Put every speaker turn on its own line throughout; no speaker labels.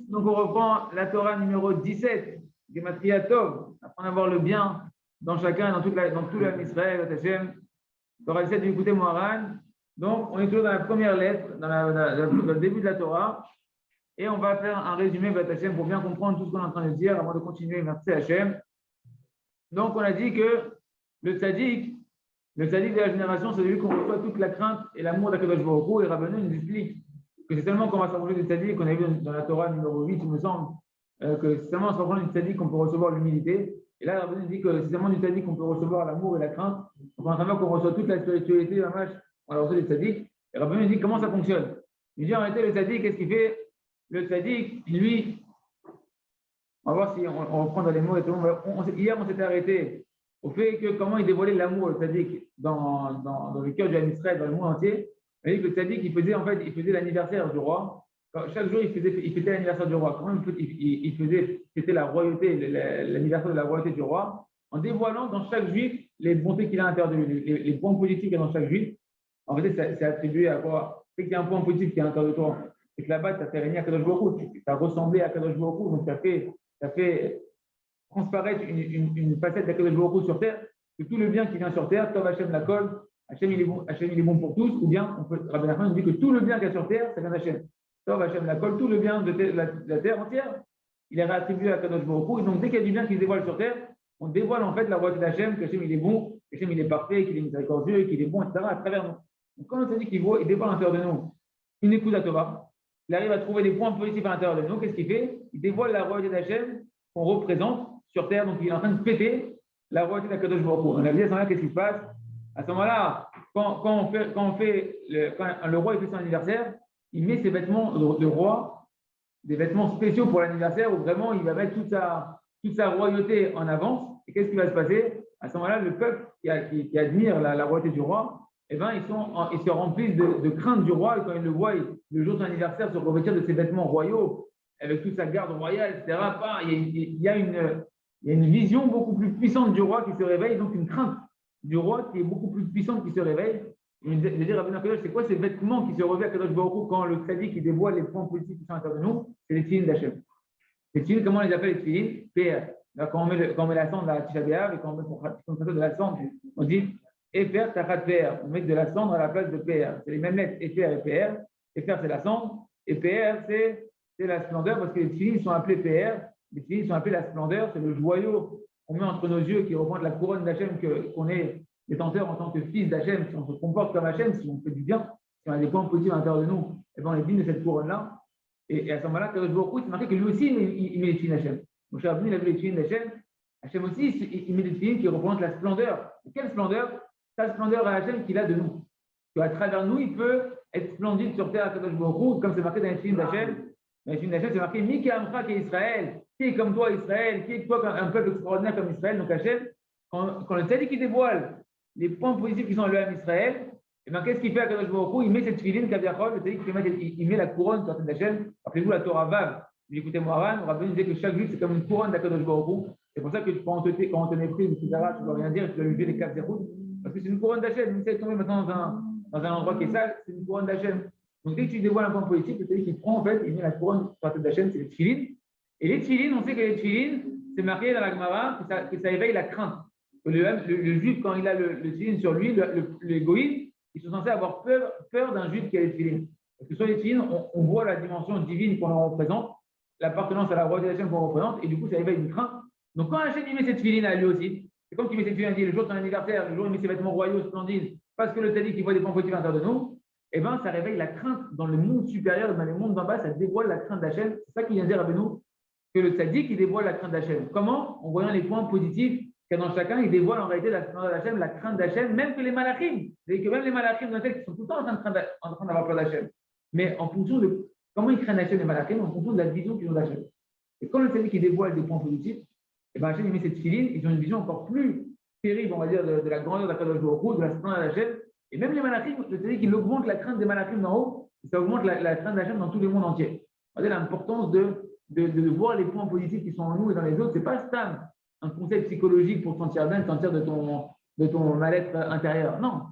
Donc, on reprend la Torah numéro 17, Gematria Tov, afin d'avoir le bien dans chacun, dans tout l'âme Israël, Torah 17 du Écoutez Moharan. Donc, on est toujours dans la première lettre, dans le début de la Torah, et on va faire un résumé pour bien comprendre tout ce qu'on est en train de dire avant de continuer. Merci Hachem. Donc, on a dit que le tzaddik de la génération, c'est celui qu'on reçoit toute la crainte et l'amour d'Akadosh Baruch Hu. Et Rabbeinu nous explique que c'est seulement quand on va s'approcher du tzaddik, qu'on a vu dans la Torah numéro 8, il me semble, que c'est seulement en s'approchant du tzaddik qu'on peut recevoir l'humilité. Et là, Rabbeinu dit que c'est seulement du tzaddik qu'on peut recevoir l'amour et la crainte. Donc, on a qu'on reçoit toute la spiritualité, la mâche, on la reçoit du tzaddik. Et Rabbeinu dit comment ça fonctionne. Il dit en réalité, le tzaddik, qu'est-ce qu'il fait? Le tzaddik, lui, on va voir si on reprend dans les mots. Hier, on s'était arrêté au fait que comment il dévoilait l'amour, le tzaddik, dans le cœur du Israël, dans le monde entier. Il dit que le tzaddik, il faisait l'anniversaire du roi. Chaque jour, il fêtait l'anniversaire du roi. Comment il faisait fêter la royauté, l'anniversaire de la royauté du roi, en dévoilant dans chaque juif les bontés qu'il a à l'intérieur de lui, les points positifs qu'il y a dans chaque juif. En fait, c'est attribué à quoi? C'est qu'il y a un point positif qui est à l'intérieur de toi. Et que là-bas, tu as fait régner à Kadosh Baruch Hu, tu as ressemblé à Kadosh Baruch Hu, donc tu as fait transparaître une facette d'Akadosh Baruch Hu sur terre, que tout le bien qui vient sur terre, Tov Hachem Lakol, Hachem il est bon pour tous, ou bien, Rabbi Nachman nous dit que tout le bien qu'il y a sur terre, ça vient d'Hachem. Tov Hachem Lakol, tout le bien de la terre entière, il est réattribué à Kadosh Baruch Hu, et donc dès qu'il y a du bien qui se dévoile sur terre, on dévoile en fait la royauté d'Hachem, que Hachem il est bon, que Hachem il est parfait, qu'il est miséricordieux, qu'il est bon, etc. à travers nous. Donc quand on se dit qu'il dévoile à l'intérieur de nous une écoute à Tova, il arrive à trouver des points positifs à l'intérieur de nous, qu'est-ce qu'il fait? Il dévoile la royauté d'Hachem qu'on représente sur terre, donc il est en train de péter la royauté d'Akadosh Baruch Hu. On a vu à ce moment-là, qu'est-ce qui se passe? À ce moment-là, quand le roi fait son anniversaire, il met ses vêtements de roi, des vêtements spéciaux pour l'anniversaire, où vraiment il va mettre toute sa royauté en avance. Et qu'est-ce qui va se passer? À ce moment-là, le peuple qui admire la royauté du roi, eh ben, ils se remplissent de crainte du roi, et quand ils le voient, le jour de son anniversaire, se revêtir de ses vêtements royaux, avec toute sa garde royale, etc. Il y a une vision beaucoup plus puissante du roi qui se réveille, donc une crainte du roi qui est beaucoup plus puissante qui se réveille. Il dit Rabbi Nachman, c'est quoi ces vêtements qui se réveillent à Kadosh Baruch Hu quand le tzaddik qui dévoile les points positifs qui sont à l'intérieur de nous? C'est les tefilin d'Hachem. Les tefilin, comment on les appelle les tefilin? PR. Quand on met la cendre à la Tisha B'Av et quand on met de la cendre, on dit Efer Tachat PR. On met de la cendre à la place de PR. C'est les mêmes lettres, Efer et PR. Efer, c'est la cendre, et PR, c'est la splendeur, parce que les tefilin sont appelés PR. Les tefilin sont appelés la splendeur, c'est le joyau qu'on met entre nos yeux qui représente la couronne d'Hachem qu'on est détenteur en tant que fils d'Hachem. Si on se comporte comme Hachem, si on fait du bien, si on a des points positifs à l'intérieur de nous, et bien on est digne de cette couronne-là. Et à ce moment-là, Kadosh Baruch Hu, c'est marqué que lui aussi, il met les tefilin d'Hachem. Donc, Rabbi, il a vu les tefilin d'Hachem. Hachem aussi, il met des tefilin qui représentent la splendeur. Et quelle splendeur? Sa splendeur à Hachem qu'il a de nous. À travers nous, il peut être splendide sur terre à Kadosh Baruch Hu, comme c'est marqué dans les tefilin d'Hachem. Dans les tefilin d'Hachem, c'est marqué Miki Amcha qui est Israël. Qui est comme toi, Israël? Qui est toi, un peuple extraordinaire comme Israël? Donc Hachem, quand le tzaddik qui dévoile les points positifs qui sont le Israël, et bien qu'est-ce qu'il fait à Kadosh Baruch Hu? Il met cette filine Kaviachol, le tzaddik il met la couronne sur la tête d'Hachem. Rappelez-vous la Torah Vav, vous écoutez Moharan, on rappelle que chaque juif c'est comme une couronne d'Akadosh Baruch Hu. C'est pour ça que quand on te méprise, etc., tu ne dois rien dire, tu dois lever les 4 zéros, parce que c'est une couronne d'Hachem. Même si elle est tombée maintenant dans un endroit qui est sale, c'est une couronne d'Hachem. Donc dès que tu dévoiles un point positif, le tzaddik qui prend en fait, il met la couronne sur la tête d'Hachem, c'est les tefilin. Et les tefilin, on sait que les tefilin, c'est marqué dans la Gemara que ça éveille la crainte. Le juif, quand il a le tefilin sur lui, les goïs, ils sont censés avoir peur d'un juif qui a les tefilin. Parce que sur les tefilin, on voit la dimension divine qu'on leur représente, l'appartenance à la royauté d'Hachem qu'on représente, et du coup, ça éveille une crainte. Donc quand Hachem met cette tefilin à lui aussi, c'est comme qu'il met cette tefilin, le jour de son anniversaire, le jour où il met ses vêtements royaux, splendides, parce que le tzaddik qui voit des points positifs à l'intérieur de nous, eh bien, ça réveille la crainte dans le monde supérieur, dans le monde d'en bas, ça dévoile la crainte d'Hachem. C'est ça qu'il vient de dire à Benoît, que le tzaddik, il dévoile la crainte d'Hachem. Comment? En voyant les points positifs qu'il y a dans chacun, il dévoile en réalité la splendeur d'Hachem, la crainte d'Hachem, même que les malachim. C'est que même les malachim dans qui sont tout le temps en train d'avoir peur d'Hachem. Mais en fonction de comment ils craignent Hachem, les malachim, en fonction de la vision qu'ils ont d'Hachem. Et quand le tzaddik, il dévoile des points positifs, eh bien, Hachem, il met cette filine, ils ont une vision encore plus terrible, on va dire, de la grandeur d'Akadosh Baruch Hu, de la splendeur d'Hachem. Et même les malachim, le tzaddik, il augmente la crainte des malachim d'en haut, et ça augmente la crainte d'Hachem dans tout le monde entier. Regardez l'importance de voir les points positifs qui sont en nous et dans les autres. Ce n'est pas un conseil psychologique pour te sentir bien, te sentir de ton mal-être intérieur. Non,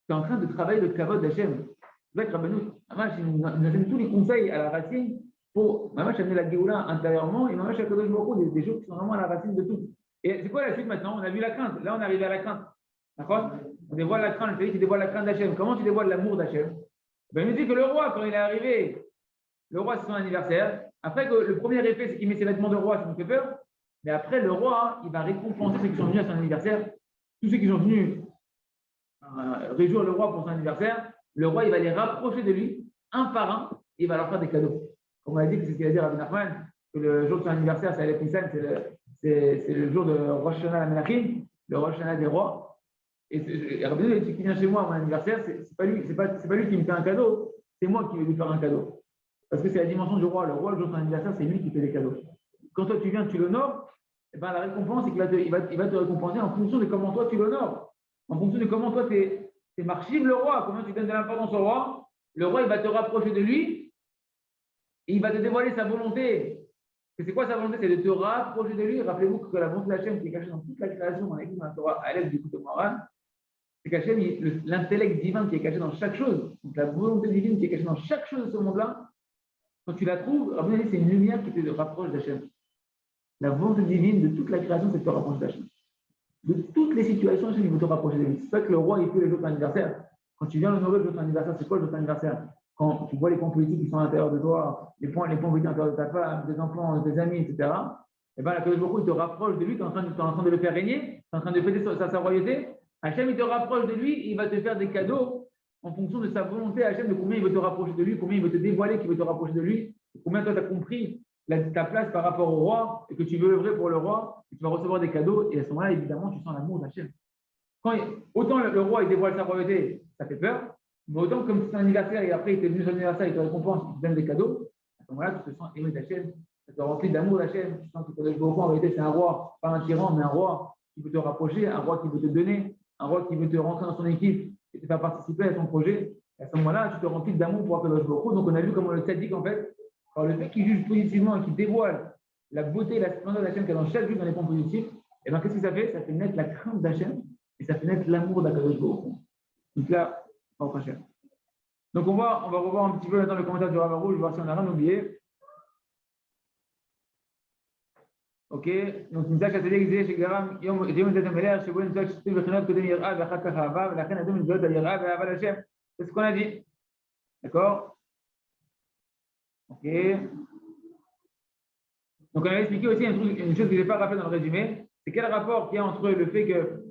tu es en train de travailler le kavod d'Hachem. Avec Rabbeinu, il nous donne tous les conseils à la racine pour Mamash amener la Géoula intérieurement et Mamash Akadosh Baruch Hu, des choses qui sont vraiment à la racine de tout. Et c'est quoi la suite maintenant? On a vu la crainte. Là, on est arrivé à la crainte. D'accord? On dévoile la crainte. C'est-à-dire qu'il dévoile la crainte d'Hachem. Comment tu dévoiles l'amour d'Hachem? Ben, il nous dit que le roi, quand il est arrivé, le roi, c'est son anniversaire. Après, le premier effet, c'est qu'il met ses vêtements de roi, ça nous fait peur. Mais après, le roi, il va récompenser ceux qui sont venus à son anniversaire. Tous ceux qui sont venus réjouir le roi pour son anniversaire, le roi, il va les rapprocher de lui, un par un, et il va leur faire des cadeaux. Comme on a dit, c'est ce qu'il a dit à Rabbi Nachman, que le jour de son anniversaire, c'est Alef Nissan, c'est le jour de Rosh Hashanah Menachim, le Rosh Hashanah des rois. Et Rabbi Nachman, qui vient chez moi à mon anniversaire, c'est pas lui qui me fait un cadeau, c'est moi qui vais lui faire un cadeau. Parce que c'est la dimension du roi. Le roi, le jour de son anniversaire, c'est lui qui fait les cadeaux. Quand toi tu viens, tu l'honores, eh ben, la récompense, c'est qu'il va te récompenser en fonction de comment toi tu l'honores. En fonction de comment toi tu es marchive le roi, comment tu donnes de l'importance au roi, le roi il va te rapprocher de lui et il va te dévoiler sa volonté. Et c'est quoi sa volonté? C'est de te rapprocher de lui. Rappelez-vous que la volonté d'Hachem qui est cachée dans toute la création, on a écrit dans la Torah à l'aide du coup de Moran, c'est qu'Hachem, l'intellect divin qui est caché dans chaque chose, donc la volonté divine qui est cachée dans chaque chose de ce monde-là, quand tu la trouves, c'est une lumière qui te rapproche d'Hachem. La volonté divine de toute la création, c'est de te rapprocher d'Hachem. De toutes les situations, Hachem, il veut te rapprocher de lui. C'est ça que le roi, il fait le jour de ton anniversaire. Quand tu viens l'honorer le jour de ton anniversaire, c'est quoi le jour de ton anniversaire? Quand tu vois les points politiques qui sont à l'intérieur de toi, les points politiques à l'intérieur de ta femme, tes enfants, tes amis, etc., et bien, la Kadosh Baruch Hu, il te rapproche de lui, tu es en train de le faire régner, tu es en train de fêter sa royauté. Hachem, il te rapproche de lui, et il va te faire des cadeaux en fonction de sa volonté, Hachem, de combien il veut te rapprocher de lui, combien il veut te dévoiler qu'il veut te rapprocher de lui, combien toi tu as compris ta place par rapport au roi et que tu veux œuvrer pour le roi, et tu vas recevoir des cadeaux, et à ce moment-là, évidemment, tu sens l'amour d'Hachem. Autant le roi il dévoile sa royauté, ça fait peur, mais autant comme c'est un anniversaire et après il est venu son anniversaire, il te récompense, il te donne des cadeaux, à ce moment-là, tu te sens aimé d'Hachem, ça te remplit d'amour d'Hachem, tu sens que le roi en réalité c'est un roi, pas un tyran, mais un roi qui veut te rapprocher, un roi qui veut te donner, un roi qui veut te rentrer dans son équipe et te faire participer à son projet. Et à ce moment-là, tu te remplis d'amour pour Akadosh Baruch Hu. Donc on a vu comment le tzaddik en fait, par le fait qu'il juge positivement et qu'il dévoile la beauté et la splendeur d'Hachem qu'il y a dans chaque juge dans les points positifs, et bien qu'est-ce que ça fait? Ça fait naître la crainte d'Hachem et ça fait naître l'amour d'Akadosh Baruch Hu. Donc là, on va Hachem. Donc on va revoir un petit peu maintenant le commentaire du Rav Rouge, voir si on n'a rien oublié. Ok, donc une tâche à dire que chez Garam, Yom Zetemeler, chez vous, une tâche de Bechinot, que de Yirah, Bechat Kachava, la Chen Adom, une Zot, Yirah, Be'aval Hachem. C'est ce qu'on a dit. D'accord? Ok. Donc on a expliqué aussi une chose que je n'ai pas rappelé dans le résumé, c'est quel rapport qu'il y a entre le fait que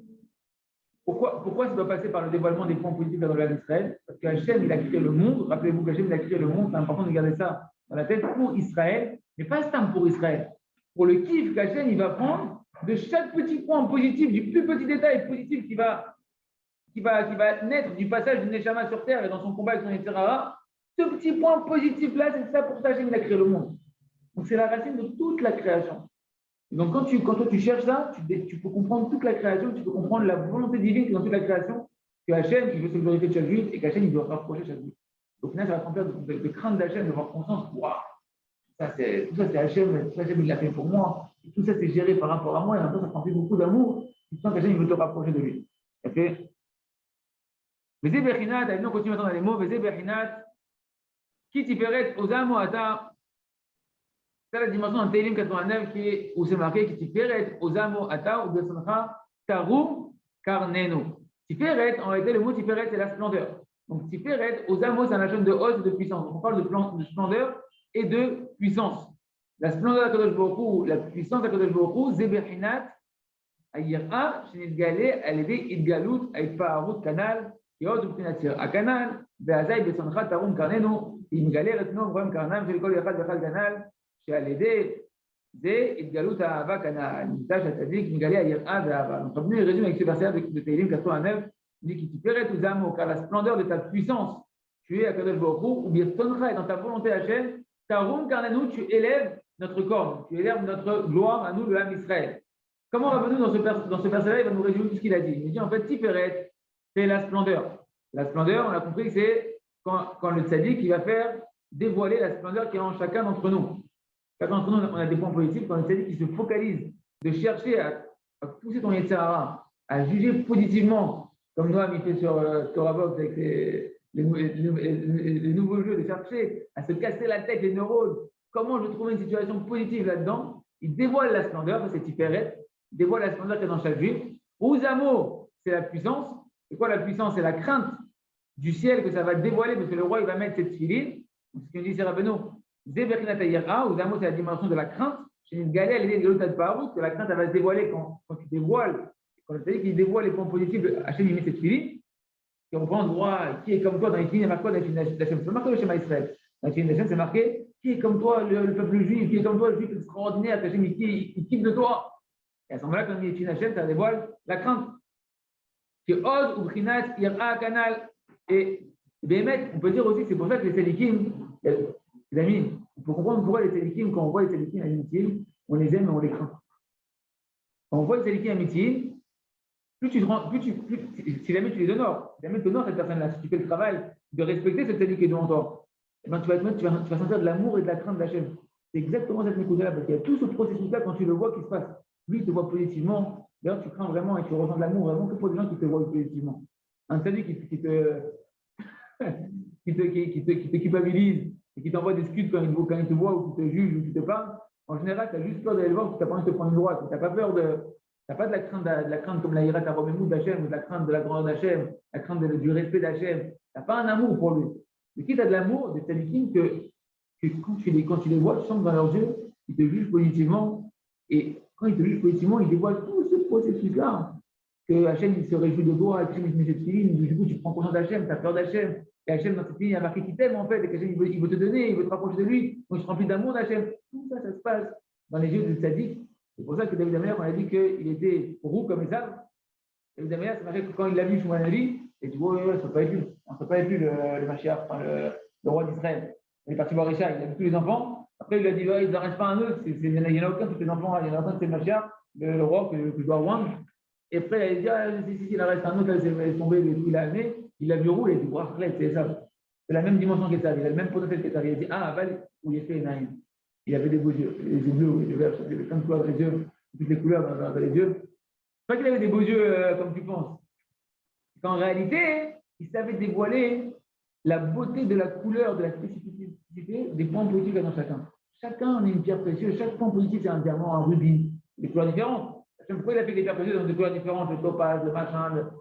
pourquoi ça doit passer par le dévoilement des points politiques dans le loi d'Israël? Parce qu'Hachem, il a créé le monde. Rappelez-vous qu'Hachem, il a créé le monde. C'est important de garder ça dans la tête pour Israël, mais pas seulement pour Israël. Pour le kiff qu'Hachem, il va prendre de chaque petit point positif, du plus petit détail positif qui va naître du passage du Neshama sur terre et dans son combat avec son Yetzirah. Ce petit point positif-là, c'est ça pour ça qu'Hachem, il a créé le monde. Donc, c'est la racine de toute la création. Donc, quand toi tu cherches ça, tu peux comprendre toute la création, tu peux comprendre la volonté divine qui est dans toute la création, que Hachem, il veut se glorifier de chaque juif et qu'Hachem, il veut rapprocher chaque juif. Donc, là, ça va te remplir de crainte d'Hachem, de voir conscience, waouh, tout ça, c'est Hachem, tout ça, Hachem, il l'a fait pour moi, et tout ça, c'est géré par rapport à moi, et en même temps, ça remplit beaucoup d'amour, tu sens qu'Hachem, il veut te rapprocher de lui. Ok? Vezé Bechinat, allez, on continue maintenant dans les mots, Vezé Bechinat, qui tiferet aux amoata. C'est la dimension de Télim 89 où c'est marqué que Tiferet, Ozamo, Ata, ou Besoncha, Tarum, Karnenu. Tiferet, en réalité, le mot Tiferet, c'est la splendeur. Donc Tiferet, Ozamo, c'est un agent de hausse et de puissance. Donc, on parle de splendeur et de puissance. La splendeur d'Akadosh Baruch Hu, la puissance d'Akadosh Baruch Hu, Zebechinat, Ayira, Shenidgale, Alede, Idgalut, Aitpaharut, Kanal, Yod, Uptinatir, Akanal, Beazai, Besoncha, Tarum, Karnenu, Imgale, Retno, Rom, Karnam, Jelikol, Yachad, Yachad, Kanal, שעל ידי זה התגלות האהבה כנ"ל, נמצא שהצדיק מגלה היראה והאהבה. Donc, Rabbeinu, il résume avec ce verset de Télim 89, il dit qu'il t'iferet aux amours, car la splendeur de ta puissance, tu es à Kadosh Baruch Hu, ou bien toncha, et dans ta volonté Hachem, tarum karnanu, tu élèves notre corps, tu élèves notre gloire à nous, le Ham Israël. Comment Rabbeinu, dans ce verset-là, il va nous résumer tout ce qu'il a dit? Il dit en fait, tiferet, c'est la splendeur. La splendeur, on a compris que c'est quand le tzaddik, il va faire dévoiler la splendeur qui est en chacun d'entre nous. Chacun d'entre nous, on a des points positifs, quand le tzaddik qui se focalise de chercher à pousser ton Yetzirah, à juger positivement, comme Noam il fait sur Torah Box avec les nouveaux jeux, de chercher à se casser la tête, les neurones, comment je vais trouver une situation positive là-dedans? Il dévoile la splendeur, c'est Tiferet, il dévoile la splendeur qu'il y a dans chaque juif. Uzamo, c'est la puissance. C'est quoi la puissance? C'est la crainte du ciel que ça va dévoiler, parce que le roi il va mettre cette filine. Ce que dit Rabbeinu, Uzamo, c'est la dimension de la crainte. Chez une galère, l'idée de l'autre que la crainte elle va se dévoiler quand tu dévoiles, quand c'est-à-dire qu'il dévoile les points positifs, Hachem il met cette filine. Et on prend le droit, qui est comme toi dans les films, il y a marqué dans les films d'Hachem. C'est marqué le schéma Israël. Dans les films d'Hachem, c'est marqué qui est comme toi, le peuple juif, qui est comme toi, le juif extraordinaire, qu'Hachem il kiffe de toi. Et à ce moment-là, quand il y a les films d'Hachem, ça dévoile la crainte. Qui ose ou Brinat, Ira, Kanal. Et Bémet, on peut dire aussi que c'est pour ça que les Sélikim, les amis, il faut comprendre pourquoi les Sélikim, quand on voit les Sélikim à Mitzil, on les aime et on les craint. Quand on voit les Sélikim à Mitzil, si jamais tu les honores, si jamais tu honores cette personne-là, si tu fais le travail de respecter cette série qui est devant toi, eh ben, tu vas sentir de l'amour et de la crainte d'Hachem. C'est exactement cette méthode-là, parce qu'il y a tout ce processus-là quand tu le vois qui se passe. Lui, il te voit positivement. D'ailleurs, tu crains vraiment et tu ressens de l'amour vraiment que pour des gens qui te voient positivement. Un salut qui te culpabilise et qui t'envoie des scuds quand il te voit ou qui te juge ou qui te parle, en général, tu as juste peur d'aller le voir, tu n'as pas envie de te prendre une droite. Tu n'as pas peur de. Tu n'as pas de la crainte comme la ira Taromémou d'Hachem, ou de la crainte de la grandeur d'Hachem, la crainte du respect d'Hachem. Tu n'as pas un amour pour lui. Mais qui tu as de l'amour des tzadikim que quand tu les vois, tu sens que dans leurs yeux, ils te jugent positivement. Et quand ils te jugent positivement, ils dévoilent tout ce processus-là. Que Hachem, il se réjouit de toi, Hachem, il se met cette filine, du coup, tu prends conscience d'Hachem, tu as peur d'Hachem. Et Hachem, dans cette filine, il a marqué qu'il t'aime en fait, et qu'Hachem, il veut te donner, il veut te rapprocher de lui. Donc, tu te remplis d'amour d'Hachem. Tout ça, ça se passe dans les yeux des tzadiks. C'est pour ça que David Ameller, on a dit qu'il était roux comme Esav. David Ameller, c'est marqué que quand il l'a vu sur Manavi, il dit ouais, ça ne peut pas être lui. On ne peut pas être lui, le Mashiach, enfin, le roi d'Israël. Il est parti voir Richard, il a vu tous les enfants. Après, il a dit ouais, il n'en reste pas un autre. Il n'y en a aucun, tous les enfants. Il y en a aucun, c'est le Mashiach, le roi que je dois rendre. Et après, il a dit ah, si, il en reste un autre, là, c'est tombé, il a amené. Il l'a vu roux, il a dit ouais, c'est ça. C'est la même dimension qu'Esav. Il a le même potentiel qu'Esav. Il a dit ah, Val, où il est fait Naïm. Il avait des beaux yeux, les yeux bleus, les verts, il avait plein de couleurs dans les yeux, toutes les couleurs dans les yeux. Pas qu'il avait des beaux yeux comme tu penses. En réalité, il savait dévoiler la beauté de la couleur, de la spécificité des points positifs dans chacun. Chacun en est une pierre précieuse, chaque point positif c'est un diamant, un rubis, des couleurs différentes. Pourquoi il a fait des pierres précieuses dans des couleurs différentes, le topaz, le machin,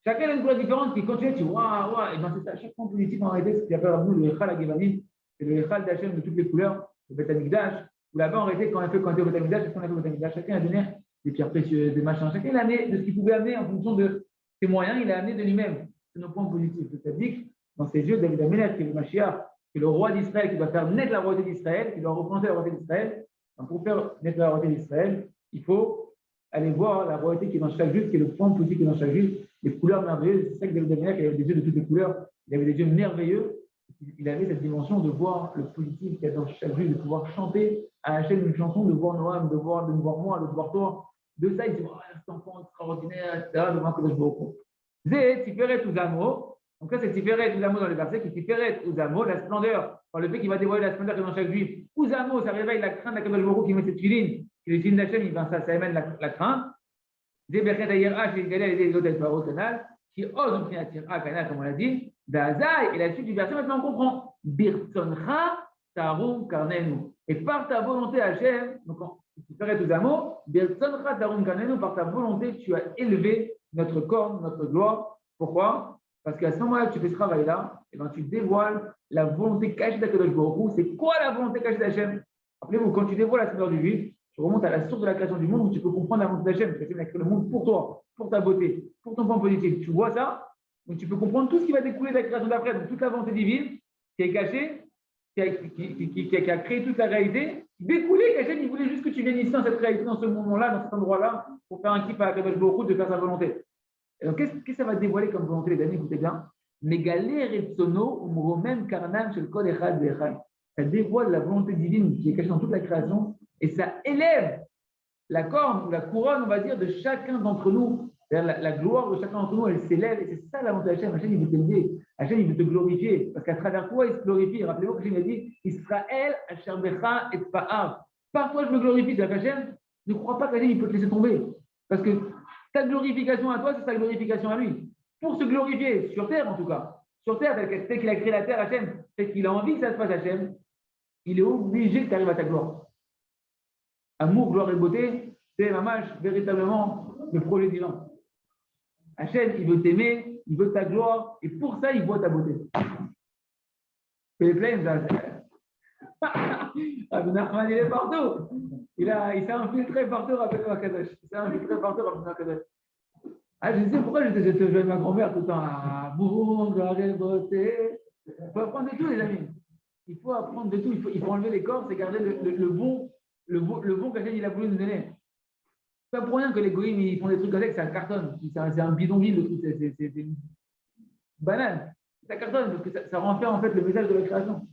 Chacun a une couleur différente qui continue, tu vois, waouh, et bien c'est ça, chaque point positif en réalité, c'est ce qu'il appelle à nous le Echal Agévanim, c'est le Echal d'Hachem de toutes les couleurs. Le Beth Amikdash, où là-bas, en réalité, quand on était au Beth Amikdash, c'est ce qu'on a fait au Beth Amikdash. Chacun a donné des pierres précieuses, des machins. Chacun a amené de ce qu'il pouvait amener en fonction de ses moyens, il a amené de lui-même. C'est nos points positifs. C'est-à-dire, dans ses yeux, David Amelech, qui est le Mashiach, qui est le roi d'Israël, qui doit faire naître la royauté d'Israël, qui doit représenter la royauté d'Israël. Donc, pour faire naître la royauté d'Israël, il faut aller voir la royauté qui est dans chaque juif, qui est le point positif qui est dans chaque juif, les couleurs merveilleuses. C'est ça que David Amelech, il avait des yeux de toutes les couleurs, il avait des yeux merveilleux. Il avait cette dimension de voir le positif qu'il y a dans chaque juif, de pouvoir chanter à Hachem une chanson, de voir Noam, de voir moi, de voir toi. De ça, il dit, oh, cet enfant extraordinaire, etc., de voir que je beaucoup. Zé, Tiferet Uzamo. Donc, ça, c'est Tiferet Uzamo dans les versets, qui Tiferet Uzamo, la splendeur, par le fait qu'il va dévoiler la splendeur qui est dans chaque juif. Uzamo, ça réveille la crainte d'Akadosh Baruch Hu qui met cette filine, qui est le signe d'Hachem, ça émène la crainte. Zé, Berchet Ayerah, chez Galil, et les autres, au canal, qui ose prier à canal, comme on l'a dit. Dazaï, et la suite du verset, maintenant on comprend. Birtsoncha tarum karnenu. Et par ta volonté, Hachem, donc tu ferais tous amours, Birtsoncha tarum karnenu, par ta volonté, tu as élevé notre corps, notre gloire. Pourquoi? Parce qu'à ce moment-là, tu fais ce travail-là, et ben, tu dévoiles la volonté cachée d'Akadosh Baruch Hu. C'est quoi la volonté cachée d'Hachem? Rappelez-vous, quand tu dévoiles la splendeur du juif, tu remontes à la source de la création du monde où tu peux comprendre la volonté d'Hachem. Parce qu'Hachem a créé le monde pour toi, pour ta beauté, pour ton point positif. Tu vois ça? Donc, tu peux comprendre tout ce qui va découler de la création d'après, donc toute la volonté divine qui est cachée, qui a créé toute la réalité, découlée, qu'Hachem, il voulait juste que tu viennes ici dans cette réalité, dans ce moment-là, dans cet endroit-là, pour faire un kiff à Akadosh Baruch Hu, de faire sa volonté. Et donc, qu'est-ce que ça va dévoiler comme volonté, les amis? Écoutez bien. Megalé Retsono, Umromem Karnam, Shel Kol Echad Ve'echad. Ça dévoile la volonté divine qui est cachée dans toute la création et ça élève la corne ou la couronne, on va dire, de chacun d'entre nous. La gloire de chacun d'entre nous, elle s'élève, et c'est ça la volonté d'Hachem. Hachem, il veut t'élever. Hachem, il veut te glorifier. Parce qu'à travers toi, il se glorifie. Rappelez-vous que Hachem a dit Israël, Asherbecha et Pa'ar. Par toi, je me glorifie. C'est-à-dire qu'Hachem, ne crois pas qu'Hachem, il peut te laisser tomber. Parce que ta glorification à toi, c'est sa glorification à lui. Pour se glorifier, sur terre en tout cas. Sur terre, tel qu'il a créé la terre, Hachem, c'est qu'il a envie que ça se passe, Hachem. il est obligé que tu arrives à ta gloire. Amour, gloire et beauté, c'est mamash, véritablement le projet divin. Hachem, il veut t'aimer, il veut ta gloire, et pour ça, il voit ta beauté. Et les plaines, Rabbi Nachman, il est partout. Il s'est infiltré partout, Rabbi Akadosh. Il s'est infiltré partout, Rabbi Akadosh. Ah, je sais pourquoi je te jouais ma grand-mère tout le temps. Amour, gloire et beauté. Il faut apprendre de tout, les amis. Il faut apprendre de tout. Il faut enlever les corps, c'est garder le bon qu'Hachem il a voulu nous donner. C'est pas pour rien que les goïms ils font des trucs comme ça, que ça cartonne. C'est un bidonville de tout. C'est une banane. Ça cartonne parce que ça renferme en fait le message de la création.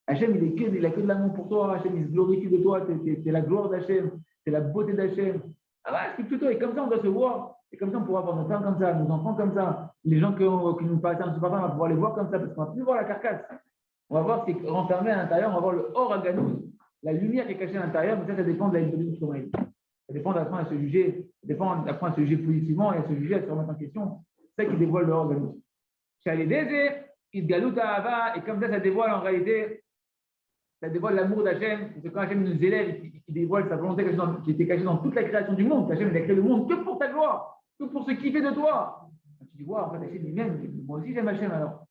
Hachem, il a que de l'amour pour toi. Hachem, il se glorifie de toi. C'est la gloire d'Hachem. C'est la beauté d'Hachem. Ah ouais, c'est plutôt. Et comme ça, on doit se voir. Et comme ça, on pourra avoir nos femmes comme ça, nos enfants comme ça. Les gens qui nous paraissent insupportables, on va pouvoir les voir comme ça parce qu'on ne va plus voir la carcasse. On va voir ce qui est renfermé à l'intérieur. On va voir le hors à Ganouz, la lumière qui est cachée à l'intérieur. Mais ça dépend de la vie du sommeil. Ça dépend d'apprendre à se juger. Ça dépend d'apprendre à se juger positivement et à se juger, à se remettre en question. C'est ça qui dévoile le hors à Ganouz. Et comme ça dévoile en réalité. Ça dévoile l'amour d'Hachem, parce que quand Hachem nous élève, il dévoile sa volonté qui était cachée dans toute la création du monde. Hachem, il a créé le monde que pour ta gloire, que pour ce qu'il fait de toi. Tu dis, waouh, en fait, Hachem lui-même, moi aussi j'aime Hachem alors.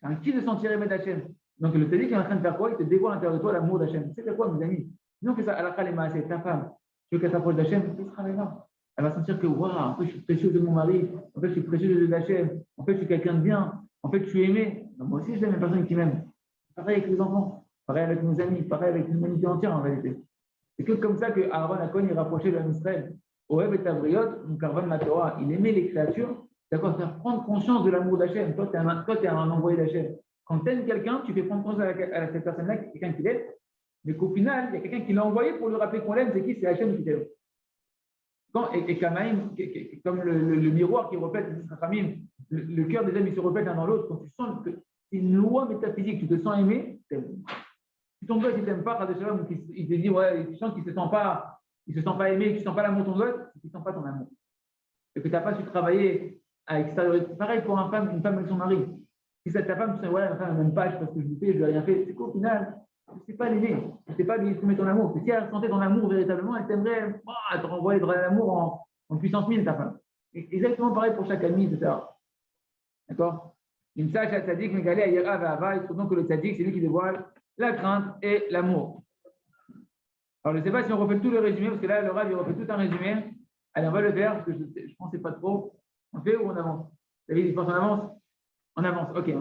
C'est un kiff de sentir aimer d'Hachem. Donc le tzaddik est en train de faire quoi? Il te dévoile à l'intérieur de toi l'amour d'Hachem. C'est quoi, mes amis? Sinon, que ça, alakha lema, c'est ta femme. Tu veux qu'elle s'approche d'Hachem, qu'est-ce sera là? Elle va sentir que, waouh, en fait, je suis précieux de mon mari, en fait, je suis précieux d'Hachem, en fait, je suis quelqu'un de bien, en fait, je suis aimé. Donc, moi aussi, je l'aime une personne qui m'aime. Pareil avec les enfants. Pareil avec nos amis, pareil avec l'humanité entière en réalité. C'est que comme ça que Aaron Akon il rapprochait de l'Israël. Oev et Tabriot, donc Arvan la Torah, il aimait les créatures, d'accord, faire prendre conscience de l'amour d'Hachem. Toi, tu es un envoyé d'Hachem. Quand tu aimes quelqu'un, tu fais prendre conscience à cette personne-là, quelqu'un qui l'aime, mais qu'au final, il y a quelqu'un qui l'a envoyé pour lui rappeler qu'on l'aime, c'est qui? C'est Hachem qui t'aime. Et Kamaïm, comme le miroir qui reflète le cœur des hommes, il se reflète l'un dans l'autre. Quand tu sens que c'est une loi métaphysique, tu te sens aimé, t'aimes. Si ton gosse ne t'aime pas, il te dit, ouais, tu sens qu'il ne se sent pas aimé, que tu ne sens pas l'amour de ton gosse, tu ne sens pas ton amour. Et que tu n'as pas su travailler à extérioriser. Pareil pour une femme avec son mari. Si c'est ta femme, tu sais, ouais, ma femme ne m'aime pas, je sais pas ce que je lui fais, je lui ai rien fait. C'est qu'au final, tu ne sais pas l'aimer, tu ne sais pas lui exprimer ton amour. Si elle sentait ton amour véritablement, elle t'aimerait, elle te renvoyer de l'amour en puissance 1000, ta femme. Et exactement pareil pour chaque ami, etc. D'accord? Une sage à tzaddik, Megalé, Ayera, Vava, il trouve donc que le tzaddik, c'est lui qui dévoile la crainte et l'amour. Alors, je ne sais pas si on refait tout le résumé, parce que là, le Rav, il refait tout un résumé. Allez, on va le faire, parce que je ne pensais pas trop. On fait ou on avance? David, il pense qu'on avance? On avance, ok.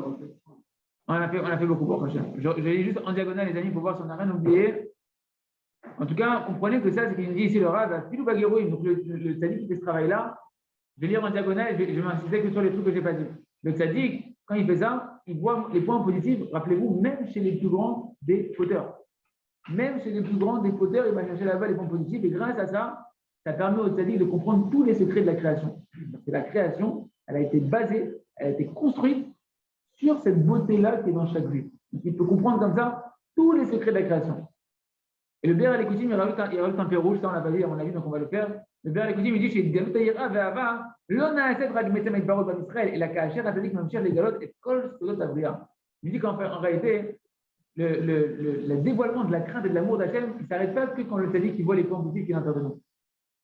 On a fait beaucoup pour prochain. Je lis juste en diagonale, les amis, pour voir si on n'a rien oublié. En tout cas, comprenez que ça, c'est qu'il nous dit ici le Rav, Filou Baguerouille, donc le tzaddik qui fait ce travail-là. Je vais lire en diagonale, je vais m'insister que sur les trucs que je n'ai pas dit. Le tzaddik, quand il fait ça, il voit les points positifs, rappelez-vous, même chez les plus grands des fauteurs. Même chez les plus grands des fauteurs, il va chercher là-bas les points positifs. Et grâce à ça, ça permet au tzaddik de comprendre tous les secrets de la création. Parce que la création, elle a été basée, elle a été construite sur cette beauté-là qui est dans chaque vie. Donc, il peut comprendre comme ça tous les secrets de la création. Et le Ber al-Ekutim, il rajoute un peu rouge, ça on l'a pas dit, à mon avis, donc on va le faire. Le Ber al-Ekutim, il dit chez Galut Ayira Ve'ava, l'on a assez de ragmetem avec Barot Bam Israël, et la Kacher, la Tadik, même cher, les galotes, et Kol Sodot Avria. Il dit qu'en réalité, le dévoilement de la crainte et de l'amour d'Hachem, il ne s'arrête pas que quand le Tadik voit les points positifs qui sont à l'intérieur de nous.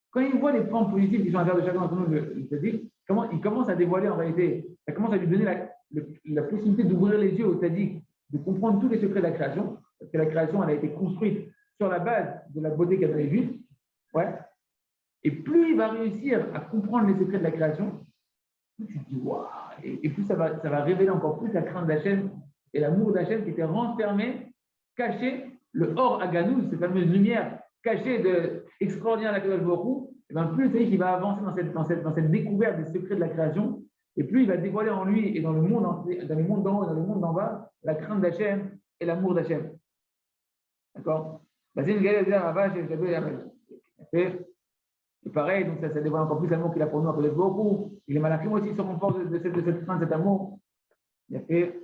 Quand il voit les points positifs qui sont à l'intérieur de chacun d'entre nous, le Tadik, il commence à dévoiler en réalité, ça commence à lui donner la possibilité d'ouvrir les yeux au Tadik, de comprendre tous les secrets de la création, parce que la création, elle a été construite sur la base de la beauté qu'elle avait vue. Ouais. Et plus il va réussir à comprendre les secrets de la création, plus tu te dis waouh, et plus ça va révéler encore plus la crainte d'Hachem et l'amour d'Hachem qui était renfermé, caché, le hors Aganouz, cette fameuse lumière cachée de extraordinaire de la Kadosh Baruch Hu, et bien plus il va avancer dans cette découverte des secrets de la création, et plus il va dévoiler en lui et dans le monde d'en haut et dans le monde d'en bas la crainte d'Hachem et l'amour d'Hachem. D'accord? C'est une galère de dire, et pareil, donc ça dévoile encore plus l'amour qu'il a pour nous, après beaucoup. Et les malachim aussi se renforcent de cette crainte, cet amour. Il a fait.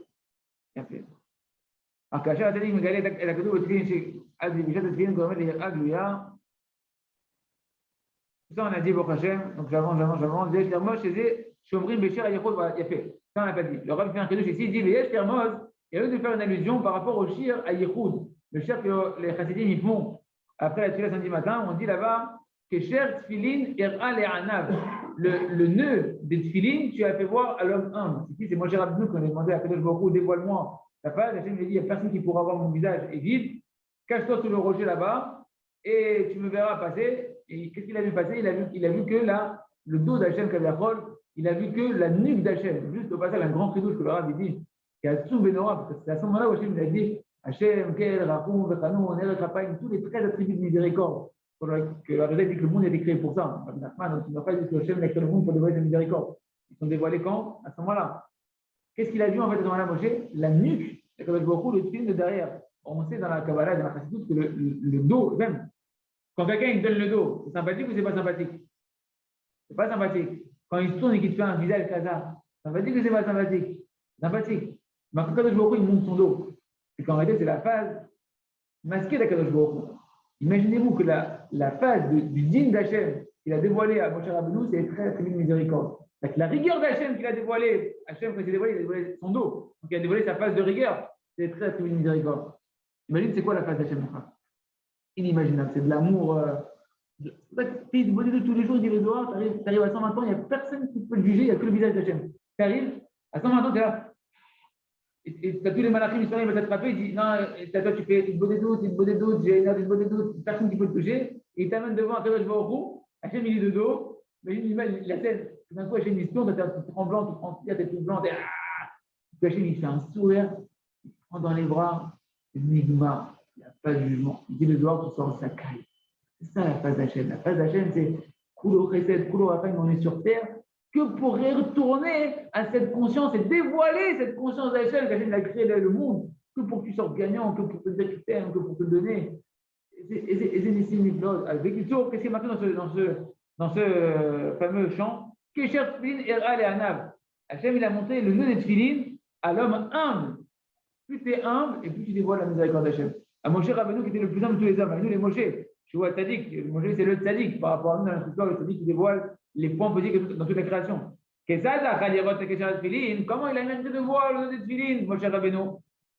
Alors, quand Hachem a dit, elle a dit, ça, on a dit, Baruch Hashem, donc j'avance. Il a fait. Ça, on n'a pas dit. Le Rav fait un kiddush ici, il dit, il a lieu de faire une allusion par rapport au shir à Yehoud. le cher que les chassidim ils font après la tefila samedi matin, on dit là-bas que cher tfilin ira le anav. Le nœud des tfilin, tu as fait voir à l'homme humble. Ici, c'est Moshe Rabbeinu qu'on a demandé à Kadosh Baruch Hu, dévoile-moi ta face. Hachem lui a dit, il n'y a personne qui pourra voir mon visage et vide. Cache-toi sous le rocher là-bas et tu me verras passer. Et qu'est-ce qu'il a vu passer? Il a vu que là, le dos d'Hachem Kaviachol, il a vu que la nuque d'Hachem. Juste au passage, un grand chidouche que le Rav dit, qui a Tsum Benora, parce que c'est à ce moment-là où Hachem il a dit Hachem, Kel, Rachum, Vechanou, Ner, Chapaim, tous les 13 attributs de miséricorde. Que la raison dit que le monde a été créé pour ça. Donc, il n'a pas dit que Hachem a créé le monde pour dévoiler sa miséricorde. Ils sont dévoilés quand? À ce moment-là. Qu'est-ce qu'il a vu en fait à ce moment-là, Moshe? La nuque, beaucoup le film de derrière. On sait dans la Kabbalah, dans la Chassidut, que le dos, même, quand quelqu'un il donne le dos, c'est sympathique ou c'est pas sympathique? C'est pas sympathique. Quand il se tourne et qu'il te fait un visage kaza, sympathique ou c'est pas sympathique? Sympathique. Mais quand Kadosh Baruch Hu, il monte son dos. Et qu'en réalité, c'est la phase masquée d'Akadosh Baruch Hu. Imaginez-vous que la phase du digne d'Hachem qu'il a dévoilé à Moshe Rabbeinu, c'est très très miséricorde. La rigueur d'Hachem qu'il a dévoilé, Hachem, quand il a dévoilé son dos. Donc il a dévoilé sa phase de rigueur, c'est très très miséricorde. Imagine, c'est quoi la phase d'Hachem? Inimaginable, c'est de l'amour. C'est pas que tu es de tous les jours, il dit le Zohar, tu arrives à 120 ans, il n'y a personne qui peut le juger, il n'y a que le visage d'Hachem. Tu arrives, à 120 ans, tu es là. Et tu as tous les malachim, ils vont t'attraper, ils disent non, toi tu fais une bonne doute, j'ai une bonne doute, personne qui peut te toucher, et il t'amène devant un Kadosh Baruch Hu, Hachem il est de dos, mais imagine la scène, tout d'un coup Hachem il se tourne, tu es tout tremblant, tu prends la tête toute blanche, et Hachem il fait un sourire, il te prend dans les bras, c'est Nigma, il n'y a pas de jugement, il dit le Zohar, tu sors sa caille. C'est ça la phase d'Hachem. La phase d'Hachem, c'est Kulo Chesed, Kulo Raphaël, on est sur terre, que pour retourner à cette conscience et dévoiler cette conscience d'Hachem, qu'Hachem a créé le monde, que pour que tu sortes gagnant, que pour te dire que tu t'aimes, que pour te donner. Et c'est des signes avec qu'est-ce qui est marqué dans ce fameux chant? Kesher Tfilin Era le Anav. Hachem, il a montré le nœud des Tfilin à l'homme humble. Plus tu es humble, et plus tu dévoiles la miséricorde d'Hachem. À Moshe Rabbeinu, qui était le plus humble de tous les hommes, à nous les Moshe. Tu vois, Tzadik, Moshe c'est le Tzadik par rapport à nous dans notre histoire, le Tzadik qui dévoile les points positifs dans toute la création. Comment il a mérité de voir le nœud des Tfilin, Moshe Rabbeinu?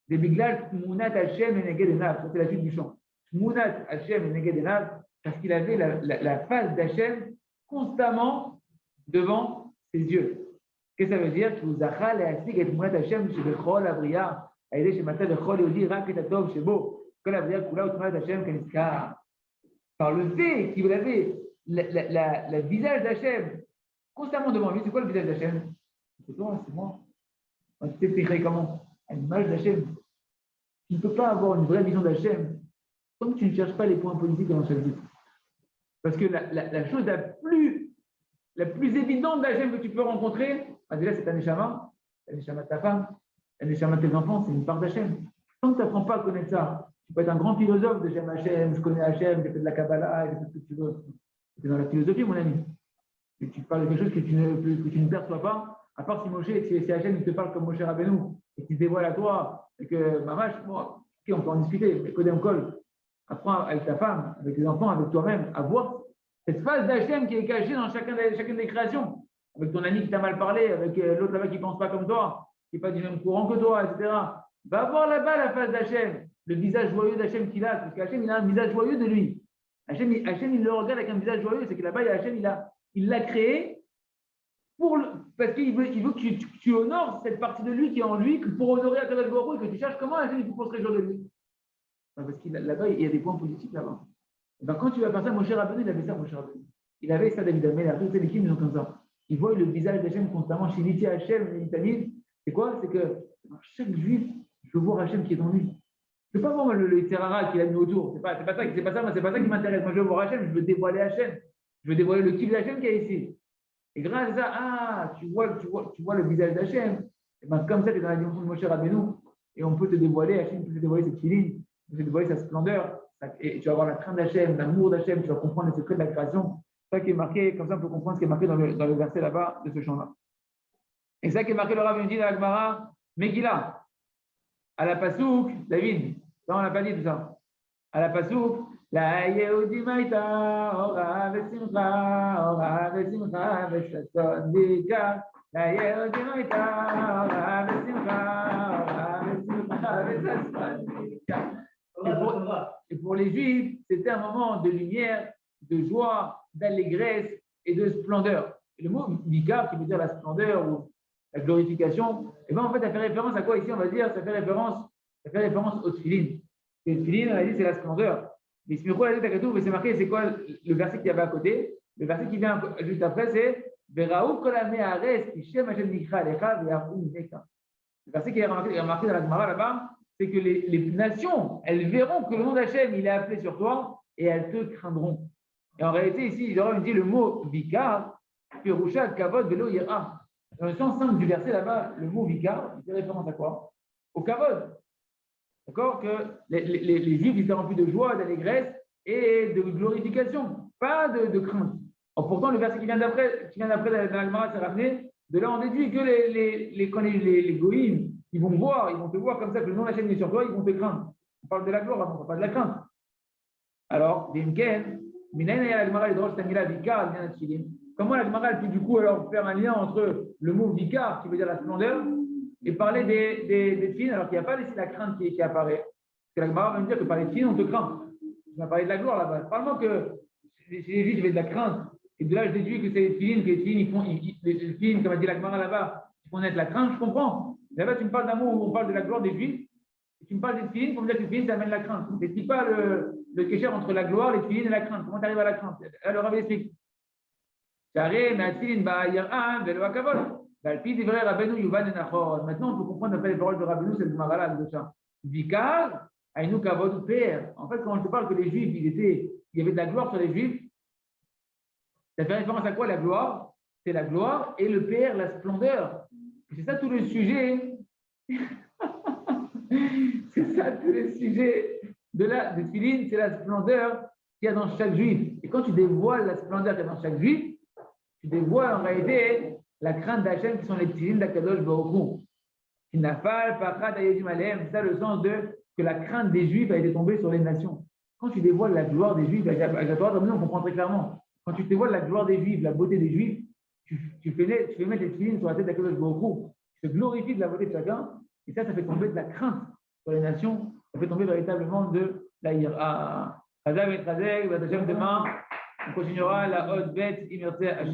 Des Biglal, Tmunat Hachem et Neged Enav. Ça, c'est la suite du chant. Tmunat Hachem et Neged Enav, parce qu'il avait la face d'Hachem constamment devant ses yeux. Qu'est-ce que ça veut dire? Par le fait qu'il avait le visage d'Hachem constamment devant lui. C'est quoi le visage d'Hachem? C'est toi, c'est moi. Tu t'expliquerais comment? À l'image d'Hachem. Tu ne peux pas avoir une vraie vision d'Hachem tant que tu ne cherches pas les points positifs dans chaque vie. Parce que la chose la plus évidente d'Hachem que tu peux rencontrer, déjà c'est ta neshama de ta femme, la neshama de tes enfants, c'est une part d'Hachem. Tant que tu n'apprends pas à connaître ça, tu peux être un grand philosophe de j'aime Hachem, je connais Hachem, j'ai fait de la Kabbalah, j'ai fait tout ce que tu veux. C'est dans la philosophie, mon ami. Et tu parles de quelque chose que tu ne perçois pas, à part si Moshe, si Hachem il te parle comme Moshe Rabbeinu, et qu'il te dévoile à toi, et que, mamash, bon, ok, on peut en discuter, mais Kodem Kol, apprends avec ta femme, avec tes enfants, avec toi-même, à voir cette phase d'Hachem qui est cachée dans chacune des créations. Avec ton ami qui t'a mal parlé, avec l'autre là-bas qui ne pense pas comme toi, qui n'est pas du même courant que toi, etc. Va voir là-bas la face d'Hachem, le visage joyeux d'Hachem qu'il a, parce qu'Hachem, il a un visage joyeux de lui. Hachem, il le regarde avec un visage joyeux, c'est que là-bas, Hachem, il l'a créé parce qu'il veut que tu honores cette partie de lui qui est en lui, que pour honorer Akadosh Baruch Hu, et que tu cherches comment Hachem il faut se réjouir de lui. Parce que là-bas, il y a des points positifs là-bas. Ben, quand tu vas faire ça, Moshe Rabbeinu, il avait ça, Moshe Rabbeinu. Il avait ça, David Améler, toutes les équipes, ils ont comme ça. Ils voient le visage d'Hachem constamment chez Niti Hachem, Nitamid. C'est quoi? C'est que chaque juif, je veux voir Hachem qui est en lui. Je ne veux pas voir le Terrara qu'il a mis autour. C'est pas ça qui m'intéresse. Moi, je veux voir Hachem, je veux dévoiler Hachem. Je veux dévoiler le kiff d'Hachem qu'il y a ici. Et grâce à ça, tu vois le visage d'Hachem. Et ben, comme ça, tu es dans la dimension de Moshe Rabbeinu. Et on peut te dévoiler, Hachem peut te dévoiler cette filine, peut te dévoiler sa splendeur. Et tu vas avoir la crainte d'Hachem, l'amour d'Hachem, tu vas comprendre les secrets de la création. C'est ça qui est marqué, comme ça on peut comprendre ce qui est marqué dans le verset là-bas de ce chant-là. Et ça qui est marqué, le Rav dit dans la Gemara, Megillah, à la Pasouk, David, ça on n'a pas dit tout ça. À la Pasouk, la Yehudi Maïta, Ora Vesimcha, Veshason Dika, la Yehudi Maïta, Ora Vesimcha, Veshason Dika. les Juifs, c'était un moment de lumière, de joie, d'allégresse et de splendeur. Et le mot vikar, qui veut dire la splendeur ou la glorification, et bien en fait, ça fait référence à quoi ici? On va dire, ça fait référence au tefillin. Et le tefillin, on a dit, c'est la splendeur. Mais Smirko a dit à Katouf, mais c'est marqué, c'est quoi le verset qu'il y avait à côté? Le verset qui vient juste après, c'est Veraou kolame ares, kishem Hashem nikra alecha, ve'arou neka. Le verset qui est remarqué dans la Gemara là-bas, c'est que les nations, elles verront que le nom d'Hachem, il est appelé sur toi et elles te craindront. Et en réalité, ici, il aura dit le mot vikar, pirusha, kavod, velo, yera. Dans le sens simple du verset là-bas, le mot vikar, il fait référence à quoi? Au kavod. D'accord? Que les Juifs étaient remplis de joie, d'allégresse et de glorification, pas de crainte. Or, pourtant, le verset qui vient d'après dans la Gemara, c'est ramené. De là, on déduit que les goïms, ils vont te voir comme ça, que le nom de la chaîne est sur toi, ils vont te craindre. On parle de la gloire, on ne parle pas de la crainte. Alors, comment la Gemara peut du coup alors faire un lien entre le mot vikar, qui veut dire la splendeur, et parler des filles, alors qu'il n'y a pas ici la crainte qui apparaît. Parce que la Gemara va me dire que par les filles, on te craint. On va parler de la gloire là-bas. Parlement que chez les Juifs, il y avait de la crainte. Et de là, je déduis que c'est les filles, les filles, comme a dit la Gemara là-bas, qui font naître la crainte, je comprends. Mais là-bas, tu me parles d'un mot où on parle de la gloire des Juifs, et tu me parles des filles, pour me dire que les filles, ça amène la crainte. Ne dis pas le kécher entre la gloire, les filles et la crainte. Comment tu arrives à la crainte? Elle leur avait expliqué. Maintenant, on peut comprendre les paroles de Rabbeinu, c'est le Gemara de ça. Vikar, Aïnou Kavod ou Père. En fait, quand on te parle que les Juifs, il y avait de la gloire sur les Juifs, ça fait référence à quoi la gloire? C'est la gloire et le Père, la splendeur. C'est ça tout le sujet. C'est ça tout le sujet de Tefillin, c'est la splendeur qu'il y a dans chaque Juif. Et quand tu dévoiles la splendeur qu'il y a dans chaque Juif, tu dévoiles en réalité la crainte d'Hachem qui sont les Tefillin d'Akadosh Baruch Hu. C'est ça le sens de que la crainte des Juifs a été tombée sur les nations. Quand tu dévoiles la gloire des Juifs, on comprend très clairement. Quand tu dévoiles la gloire des Juifs, la beauté des Juifs, tu fais mettre les Tefillin sur la tête d'Akadosh Baruch Hu. Tu te glorifies de la beauté de chacun. Et ça fait tomber de la crainte sur les nations. Ça fait tomber véritablement de la ira. Demain, on continuera la haute bête immersée à